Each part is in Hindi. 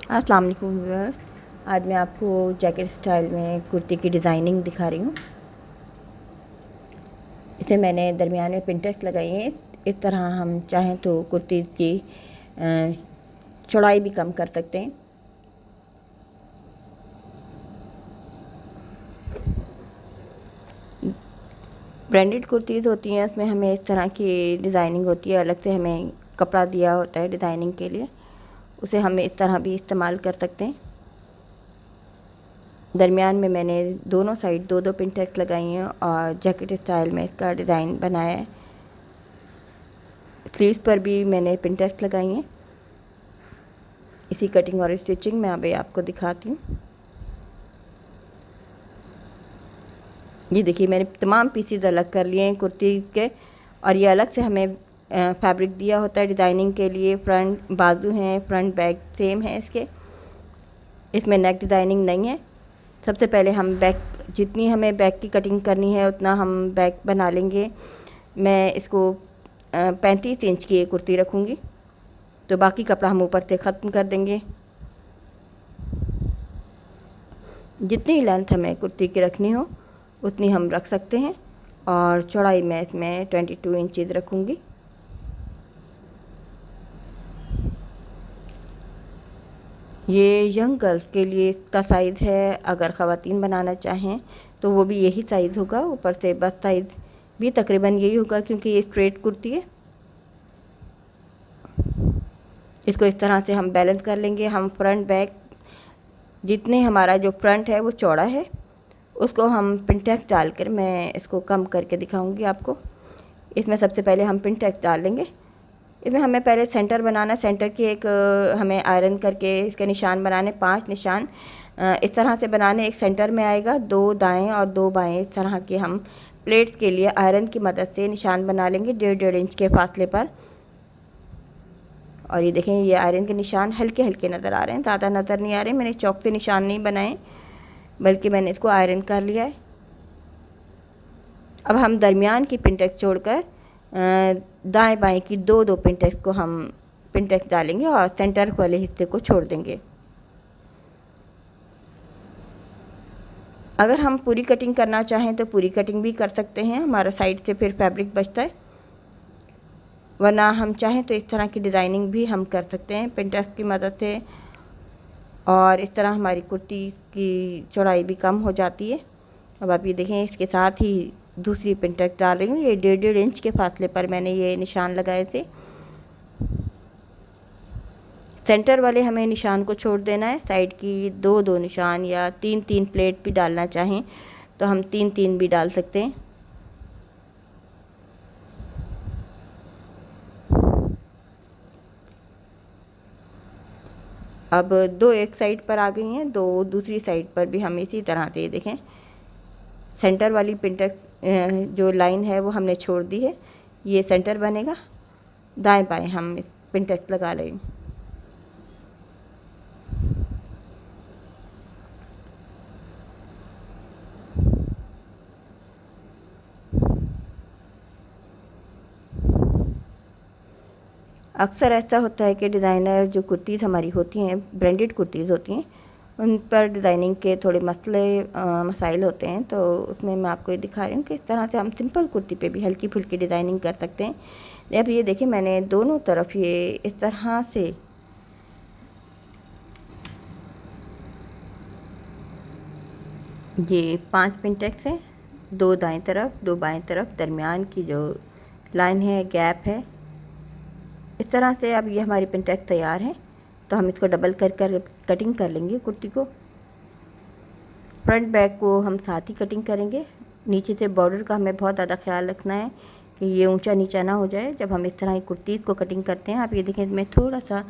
अस्सलाम वालेकुम व्यूअर्स। आज मैं आपको जैकेट स्टाइल में कुर्ती की डिज़ाइनिंग दिखा रही हूँ। इसे मैंने दरमियान में पिनटेक्स लगाई है। इस तरह हम चाहें तो कुर्ती की चौड़ाई भी कम कर सकते हैं। ब्रांडेड कुर्तीज़ होती हैं, उसमें हमें इस तरह की डिज़ाइनिंग होती है, अलग से हमें कपड़ा दिया होता है डिज़ाइनिंग के लिए। उसे हम इस तरह भी इस्तेमाल कर सकते हैं। दरमियान में मैंने दोनों साइड दो दो पिनटेक्स लगाई हैं और जैकेट स्टाइल में इसका डिज़ाइन बनाया है। स्लीव्स पर भी मैंने पिनटेक्स लगाई हैं। इसी कटिंग और स्टिचिंग मैं अभी आपको दिखाती हूँ। ये देखिए, मैंने तमाम पीसीज अलग कर लिए हैं कुर्ती के, और ये अलग से हमें फैब्रिक दिया होता है डिज़ाइनिंग के लिए। फ्रंट बाजू हैं, फ्रंट बैक सेम है इसके। इसमें नेक डिज़ाइनिंग नहीं है। सबसे पहले हम बैक, जितनी हमें बैक की कटिंग करनी है उतना हम बैक बना लेंगे। मैं इसको 35 इंच की एक कुर्ती रखूँगी, तो बाकी कपड़ा हम ऊपर से ख़त्म कर देंगे। जितनी लेंथ हमें कुर्ती की रखनी हो उतनी हम रख सकते हैं, और चौड़ाई मैं इसमें 22 इंचज़ रखूँगी। ये यंग गर्ल्स के लिए इसका साइज़ है। अगर ख़वातीन बनाना चाहें तो वो भी यही साइज़ होगा। ऊपर से बस साइज़ भी तकरीबन यही होगा, क्योंकि ये स्ट्रेट कुर्ती है। इसको इस तरह से हम बैलेंस कर लेंगे। हम फ्रंट बैक, जितने हमारा जो फ्रंट है वो चौड़ा है, उसको हम पिनटेक्स डालकर, मैं इसको कम करके दिखाऊंगी आपको। इसमें सबसे पहले हम पिनटेक्स डाल लेंगे। इसमें हमें पहले सेंटर बनाना। सेंटर की एक हमें आयरन करके इसके निशान बनाने, 5 निशान इस तरह से बनाने। एक सेंटर में आएगा, 2 दाएं और 2 बाएं, इस तरह के हम प्लेट्स के लिए आयरन की मदद से निशान बना लेंगे 1.5 इंच के फासले पर। और ये देखें, ये आयरन के निशान हल्के हल्के नज़र आ रहे हैं, ज़्यादा नज़र नहीं आ रहे। मैंने चौक से निशान नहीं बनाए, बल्कि मैंने इसको आयरन कर लिया है। अब हम दरमियान की पिनटेक्स छोड़कर दाएं बाएं की दो दो पिनटेक्स को हम पिनटेक्स डालेंगे और सेंटर वाले हिस्से को छोड़ देंगे। अगर हम पूरी कटिंग करना चाहें तो पूरी कटिंग भी कर सकते हैं, हमारा साइड से फिर फैब्रिक बचता है। वरना हम चाहें तो इस तरह की डिज़ाइनिंग भी हम कर सकते हैं पिनटेक्स की मदद से, और इस तरह हमारी कुर्ती की चौड़ाई भी कम हो जाती है। अब आप ये देखें, इसके साथ ही दूसरी पिनटेक्स डाल रही हूँ। ये 1.5 इंच के फासले पर मैंने ये निशान लगाए थे। सेंटर वाले हमें निशान को छोड़ देना है। साइड की दो दो निशान, या 3-3 प्लेट भी डालना चाहें तो हम 3-3 भी डाल सकते हैं। अब दो एक साइड पर आ गई हैं, दो दूसरी साइड पर भी हम इसी तरह से देखें, सेंटर वाली पिनटेक्स जो लाइन है वो हमने छोड़ दी है। ये सेंटर बनेगा। दाएं बाएं हम पिनटेक्स लगा लेंगे। अक्सर ऐसा होता है कि डिज़ाइनर जो कुर्तीज़ हमारी होती हैं, ब्रांडेड कुर्तीज़ होती हैं, उन पर डिज़ाइनिंग के थोड़े मसाइल होते हैं। तो उसमें मैं आपको ये दिखा रही हूँ कि इस तरह से हम सिंपल कुर्ती पे भी हल्की फुल्की डिज़ाइनिंग कर सकते हैं। अब ये देखिए, मैंने दोनों तरफ ये इस तरह से ये 5 पिनटेक्स हैं, 2 दाएं तरफ 2 बाएं तरफ। दरमियान की जो लाइन है, गैप है, इस तरह से। अब ये हमारी पिनटेक्स तैयार है, तो हम इसको डबल कर कटिंग कर लेंगे कुर्ती को। फ्रंट बैक को हम साथ ही कटिंग करेंगे। नीचे से बॉर्डर का हमें बहुत ज़्यादा ख्याल रखना है कि ये ऊंचा नीचा ना हो जाए जब हम इस तरह की कुर्तीज़ को कटिंग करते हैं। आप ये देखें, इसमें थोड़ा सा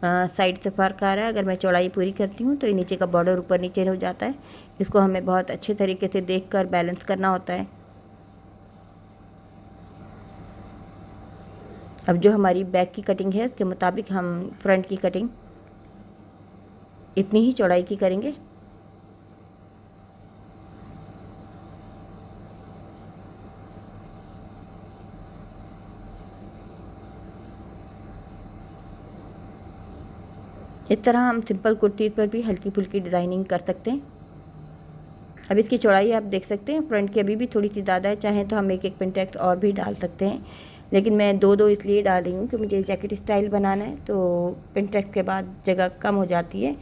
साइड से फ़र्क आ रहा है। अगर मैं चौड़ाई पूरी करती हूँ तो ये नीचे का बॉर्डर ऊपर नीचे हो जाता है। इसको हमें बहुत अच्छे तरीके से देख कर बैलेंस करना होता है। अब जो हमारी बैक की कटिंग है उसके मुताबिक हम फ्रंट की कटिंग इतनी ही चौड़ाई की करेंगे। इस तरह हम सिंपल कुर्ती पर भी हल्की फुल्की डिज़ाइनिंग कर सकते हैं। अब इसकी चौड़ाई आप देख सकते हैं, फ्रंट की अभी भी थोड़ी सी ज़्यादा है, चाहें तो हम एक एक पिन और भी डाल सकते हैं, लेकिन मैं दो दो इसलिए डाल रही हूँ कि मुझे जैकेट स्टाइल बनाना है, तो पिन के बाद जगह कम हो जाती है।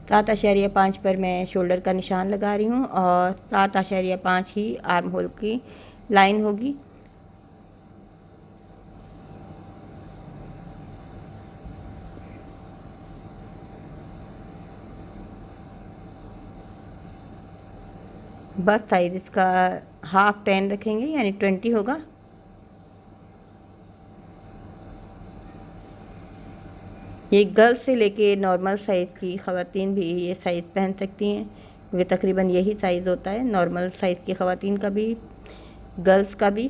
7.5 पर मैं शोल्डर का निशान लगा रही हूँ और 7.5 ही आर्म होल की लाइन होगी। बस साइज़ इसका 1/2 रखेंगे, यानी 20 होगा। ये गर्ल्स से लेके नॉर्मल साइज़ की ख़वातीन भी ये साइज़ पहन सकती हैं, वे तकरीबन यही साइज़ होता है नॉर्मल साइज़ की ख़वातीन का भी, गर्ल्स का भी।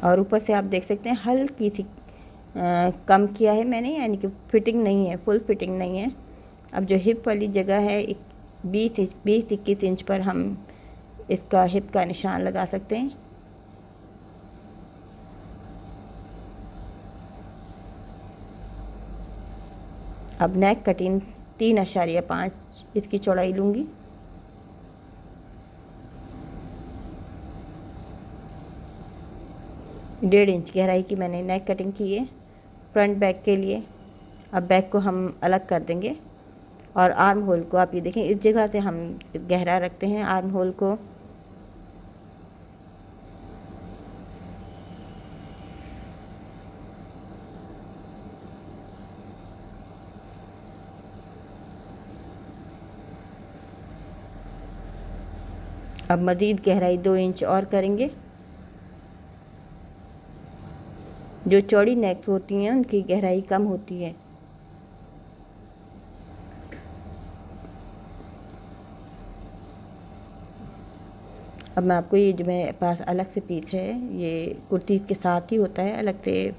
और ऊपर से आप देख सकते हैं हल्की सी कम किया है मैंने, यानी कि फिटिंग नहीं है, फुल फिटिंग नहीं है। अब जो हिप वाली जगह है 20-21 इंच पर हम इसका हिप का निशान लगा सकते हैं। अब नेक कटिंग 3.5 इसकी चौड़ाई लूँगी। डेढ़ इंच गहराई की मैंने नेक कटिंग की है फ्रंट बैक के लिए। अब बैक को हम अलग कर देंगे और आर्म होल को आप ये देखें, इस जगह से हम गहरा रखते हैं आर्म होल को। अब मज़ीद गहराई 2 इंच और करेंगे। जो चौड़ी नेक्स होती हैं उनकी गहराई कम होती है। अब मैं आपको ये जो मेरे पास अलग से पीस है, ये कुर्तीज़ के साथ ही होता है, अलग से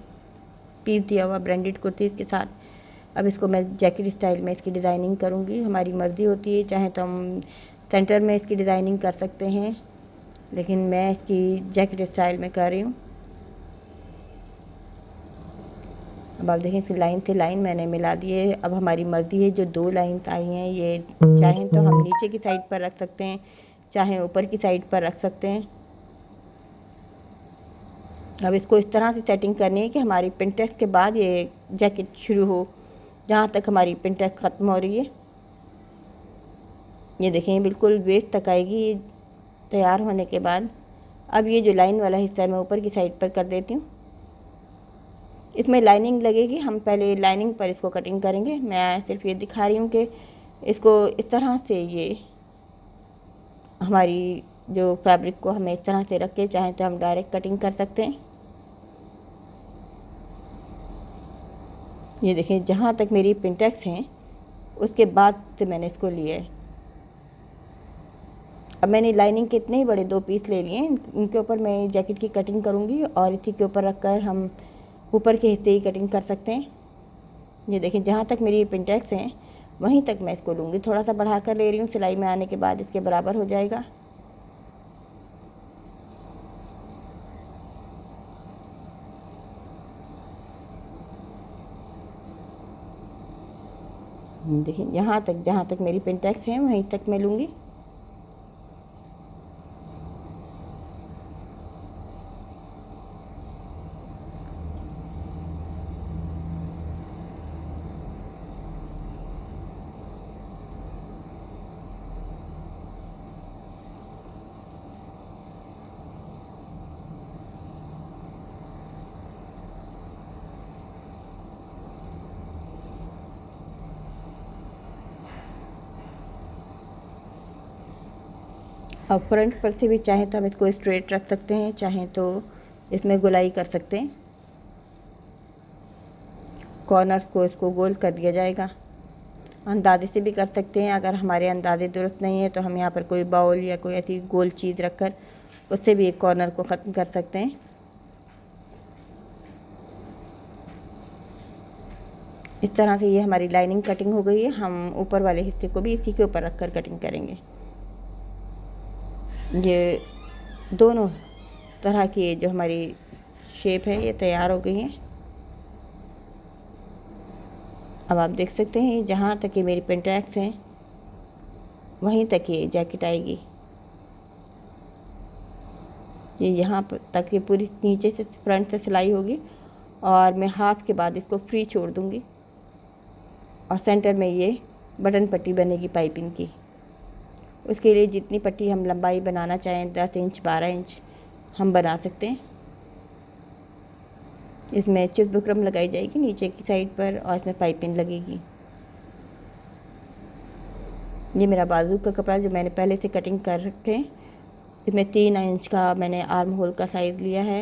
पीस दिया हुआ ब्रांडेड कुर्तीज़ के साथ। अब इसको मैं जैकेट स्टाइल में इसकी डिज़ाइनिंग करूँगी। हमारी मर्ज़ी होती है, चाहे तो हम सेंटर में इसकी डिज़ाइनिंग कर सकते हैं, लेकिन मैं इसकी जैकेट स्टाइल में कर रही हूँ। अब आप देखें इस लाइन से लाइन मैंने मिला दी है। अब हमारी मर्ज़ी है, जो 2 लाइन्स आई हैं ये चाहें तो हम नीचे की साइड पर रख सकते हैं, चाहे ऊपर की साइड पर रख सकते हैं। अब इसको इस तरह से सेटिंग करनी है कि हमारी पिंटेक्स के बाद ये जैकेट शुरू हो, जहाँ तक हमारी पिंटेक्स ख़त्म हो रही है। ये देखें बिल्कुल वेस्ट तक आएगी ये तैयार होने के बाद। अब ये जो लाइन वाला हिस्सा है मैं ऊपर की साइड पर कर देती हूँ। इसमें लाइनिंग लगेगी, हम पहले लाइनिंग पर इसको कटिंग करेंगे। मैं सिर्फ ये दिखा रही हूँ कि इसको इस तरह से, ये हमारी जो फैब्रिक को हमें इस तरह से रख के चाहें तो हम डायरेक्ट कटिंग कर सकते हैं। ये देखें जहाँ तक मेरी पिंटेक्स हैं उसके बाद से मैंने इसको लिया है। अब मैंने लाइनिंग के इतने ही बड़े 2 पीस ले लिए हैं, इनके ऊपर मैं जैकेट की कटिंग करूँगी और इसी के ऊपर रखकर हम ऊपर के हिस्से ही कटिंग कर सकते हैं। ये देखें जहाँ तक मेरी पिंटेक्स हैं वहीं तक मैं इसको लूँगी, थोड़ा सा बढ़ा कर ले रही हूँ, सिलाई में आने के बाद इसके बराबर हो जाएगा। देखिए यहाँ तक, जहाँ तक मेरी पिंटेक्स हैं वहीं तक मैं लूँगी। अब फ्रंट पर से भी चाहें तो हम इसको स्ट्रेट रख सकते हैं, चाहें तो इसमें गोलाई कर सकते हैं। कॉर्नर्स को इसको गोल कर दिया जाएगा। अंदाजे से भी कर सकते हैं, अगर हमारे अंदाजे दुरुस्त नहीं है तो हम यहाँ पर कोई बाउल या कोई ऐसी गोल चीज़ रखकर उससे भी एक कॉर्नर को ख़त्म कर सकते हैं। इस तरह से ये हमारी लाइनिंग कटिंग हो गई है। हम ऊपर वाले हिस्से को भी इसी के ऊपर रखकर कटिंग करेंगे। ये दोनों तरह की जो हमारी शेप है ये तैयार हो गई है। अब आप देख सकते हैं जहाँ तक ये मेरी पेंटैक्स हैं वहीं तक ये जैकेट आएगी। ये यहाँ पर तक ये पूरी नीचे से फ्रंट से सिलाई होगी और मैं हाफ के बाद इसको फ्री छोड़ दूँगी और सेंटर में ये बटन पट्टी बनेगी पाइपिंग की। उसके लिए जितनी पट्टी हम लंबाई बनाना चाहें 10 इंच 12 इंच हम बना सकते हैं। इसमें चिप बुकरम लगाई जाएगी नीचे की साइड पर और इसमें पाइपिंग लगेगी। ये मेरा बाजू का कपड़ा जो मैंने पहले से कटिंग कर रखे हैं, इसमें 3 इंच का मैंने आर्म होल का साइज़ लिया है।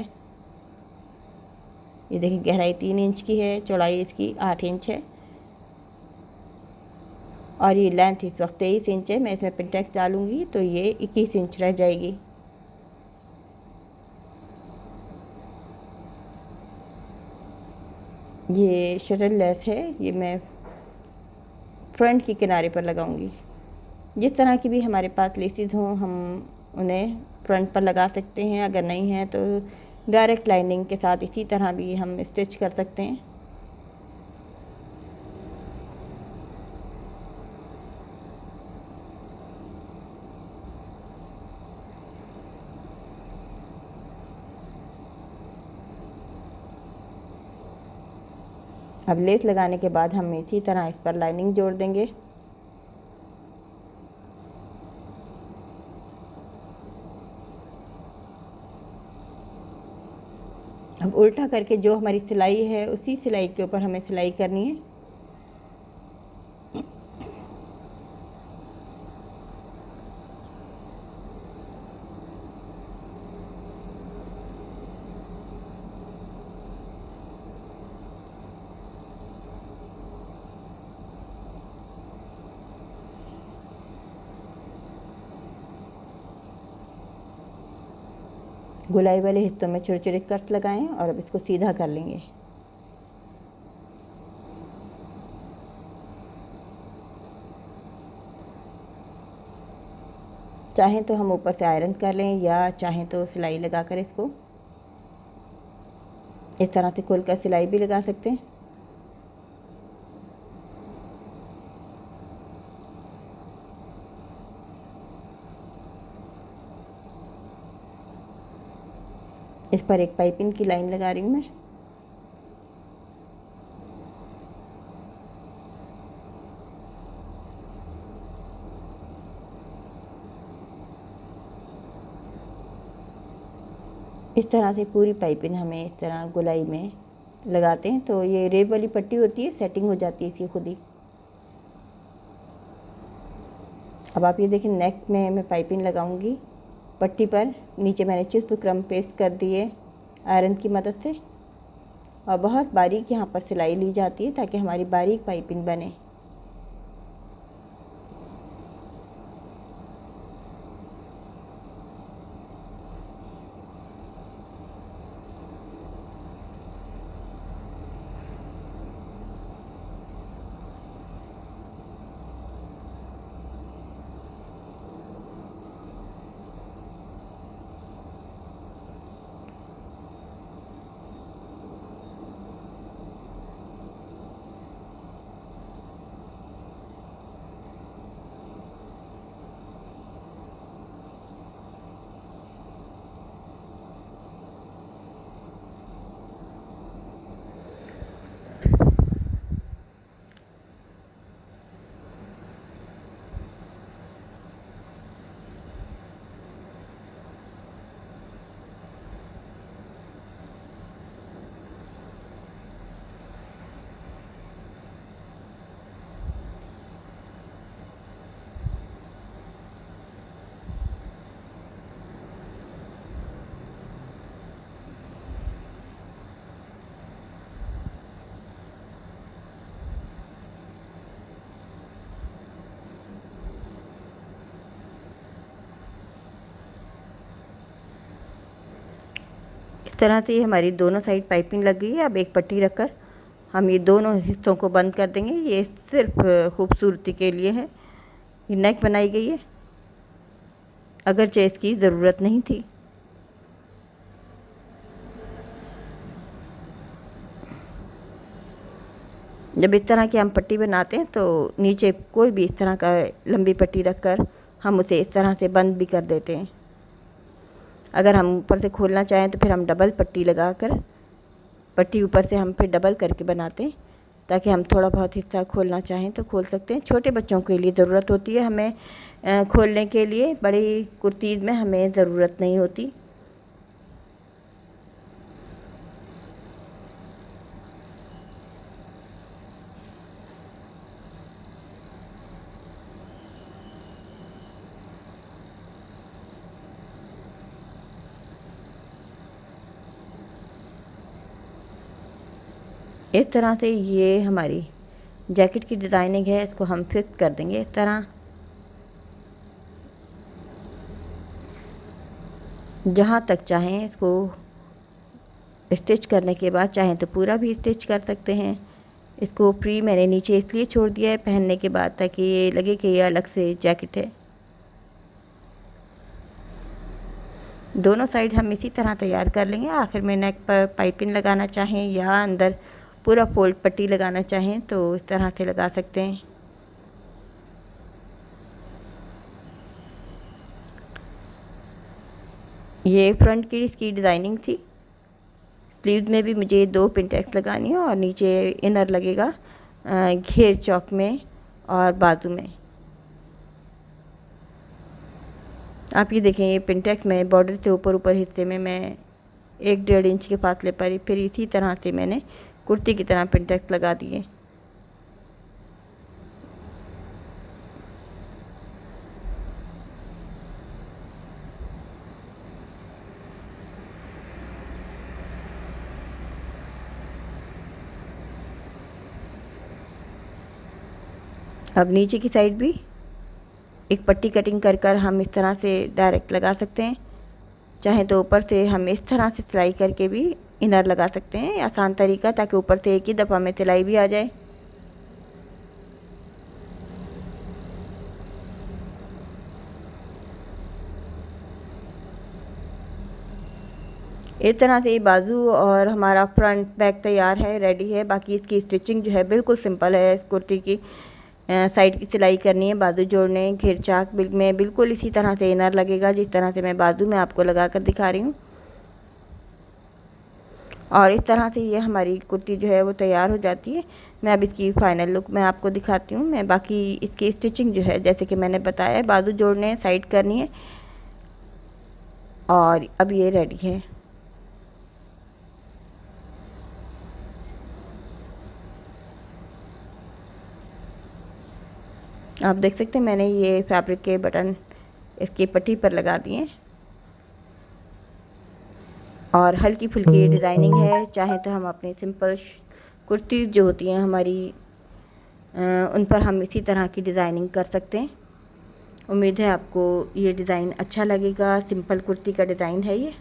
ये देखिए गहराई 3 इंच की है, चौड़ाई इसकी 8 इंच है और ये लेंथ इस वक्त 23 इंच है। मैं इसमें पिनटेक्स डालूँगी तो ये 21 इंच रह जाएगी। ये शटल लेस है, ये मैं फ्रंट के किनारे पर लगाऊंगी। जिस तरह की भी हमारे पास लेसिस हों हम उन्हें फ्रंट पर लगा सकते हैं, अगर नहीं है तो डायरेक्ट लाइनिंग के साथ इसी तरह भी हम स्टिच कर सकते हैं। अब लेस लगाने के बाद हम इसी तरह इस पर लाइनिंग जोड़ देंगे। अब उल्टा करके जो हमारी सिलाई है उसी सिलाई के ऊपर हमें सिलाई करनी है। गोलाई वाले हिस्सों में छोटे छोटे कट लगाएं और अब इसको सीधा कर लेंगे। चाहें तो हम ऊपर से आयरन कर लें या चाहें तो सिलाई लगाकर इसको इस तरह से खोलकर सिलाई भी लगा सकते हैं। इस पर एक पाइपिंग की लाइन लगा रही हूँ मैं। इस तरह से पूरी पाइपिंग हमें इस तरह गोलाई में लगाते हैं तो ये रेब वाली पट्टी होती है, सेटिंग हो जाती है इसकी खुद ही। अब आप ये देखें नेक में मैं पाइपिंग लगाऊंगी पट्टी पर। नीचे मैंने चिप्स क्रम पेस्ट कर दिए आयरन की मदद से और बहुत बारीक यहाँ पर सिलाई ली जाती है ताकि हमारी बारीक पाइपिंग बने। इस तरह से हमारी दोनों साइड पाइपिंग लग गई है। अब एक पट्टी रखकर हम ये दोनों हिस्सों को बंद कर देंगे। ये सिर्फ खूबसूरती के लिए है, ये नेक बनाई गई है, अगरचे इसकी ज़रूरत नहीं थी। जब इस तरह की हम पट्टी बनाते हैं तो नीचे कोई भी इस तरह का लंबी पट्टी रखकर हम उसे इस तरह से बंद भी कर देते हैं। अगर हम ऊपर से खोलना चाहें तो फिर हम डबल पट्टी लगाकर पट्टी ऊपर से हम फिर डबल करके बनाते हैं, ताकि हम थोड़ा बहुत हिस्सा खोलना चाहें तो खोल सकते हैं। छोटे बच्चों के लिए ज़रूरत होती है हमें खोलने के लिए, बड़ी कुर्तीज़ में हमें ज़रूरत नहीं होती। इस तरह से ये हमारी जैकेट की डिज़ाइनिंग है, इसको हम फिक्स कर देंगे इस तरह। जहाँ तक चाहें इसको स्टिच करने के बाद चाहें तो पूरा भी स्टिच कर सकते हैं। इसको फ्री मैंने नीचे इसलिए छोड़ दिया है पहनने के बाद, ताकि ये लगे कि ये अलग से जैकेट है। दोनों साइड हम इसी तरह तैयार कर लेंगे। आखिर में नेक पर पाइपिंग लगाना चाहें या अंदर पूरा फोल्ड पट्टी लगाना चाहें तो इस तरह से लगा सकते हैं। ये फ्रंट की इसकी डिज़ाइनिंग थी। स्लीव्स में भी मुझे 2 पिनटेक्स लगानी है और नीचे इनर लगेगा घेर चौक में और बाजू में। आप ये देखें, ये पिनटेक्स में बॉर्डर से ऊपर हिस्से में मैं 1-1.5 इंच के फासले पर फिर इसी तरह से मैंने कुर्ती की तरह पिनटेक्स लगा दिए। अब नीचे की साइड भी एक पट्टी कटिंग कर हम इस तरह से डायरेक्ट लगा सकते हैं। चाहे तो ऊपर से हम इस तरह से सिलाई करके भी इनर लगा सकते हैं, आसान तरीका, ताकि ऊपर से एक ही दफ़ा में सिलाई भी आ जाए। इस तरह से बाजू और हमारा फ्रंट बैक तैयार है, रेडी है। बाकी इसकी स्टिचिंग जो है बिल्कुल सिंपल है। इस कुर्ती की साइड की सिलाई करनी है, बाजू जोड़ने, घेर चाक में बिल्कुल इसी तरह से इनर लगेगा जिस तरह से मैं बाजू में आपको लगा कर दिखा रही हूँ। और इस तरह से ये हमारी कुर्ती जो है वो तैयार हो जाती है। मैं अब इसकी फ़ाइनल लुक मैं आपको दिखाती हूँ। मैं बाकी इसकी स्टिचिंग जो है जैसे कि मैंने बताया, बाजू जोड़ने हैं, साइड करनी है और अब ये रेडी है। आप देख सकते हैं मैंने ये फैब्रिक के बटन इसकी पट्टी पर लगा दिए और हल्की फुल्की डिज़ाइनिंग है। चाहे तो हम अपनी सिंपल कुर्ती जो होती हैं हमारी उन पर हम इसी तरह की डिज़ाइनिंग कर सकते हैं। उम्मीद है आपको ये डिज़ाइन अच्छा लगेगा। सिंपल कुर्ती का डिज़ाइन है ये।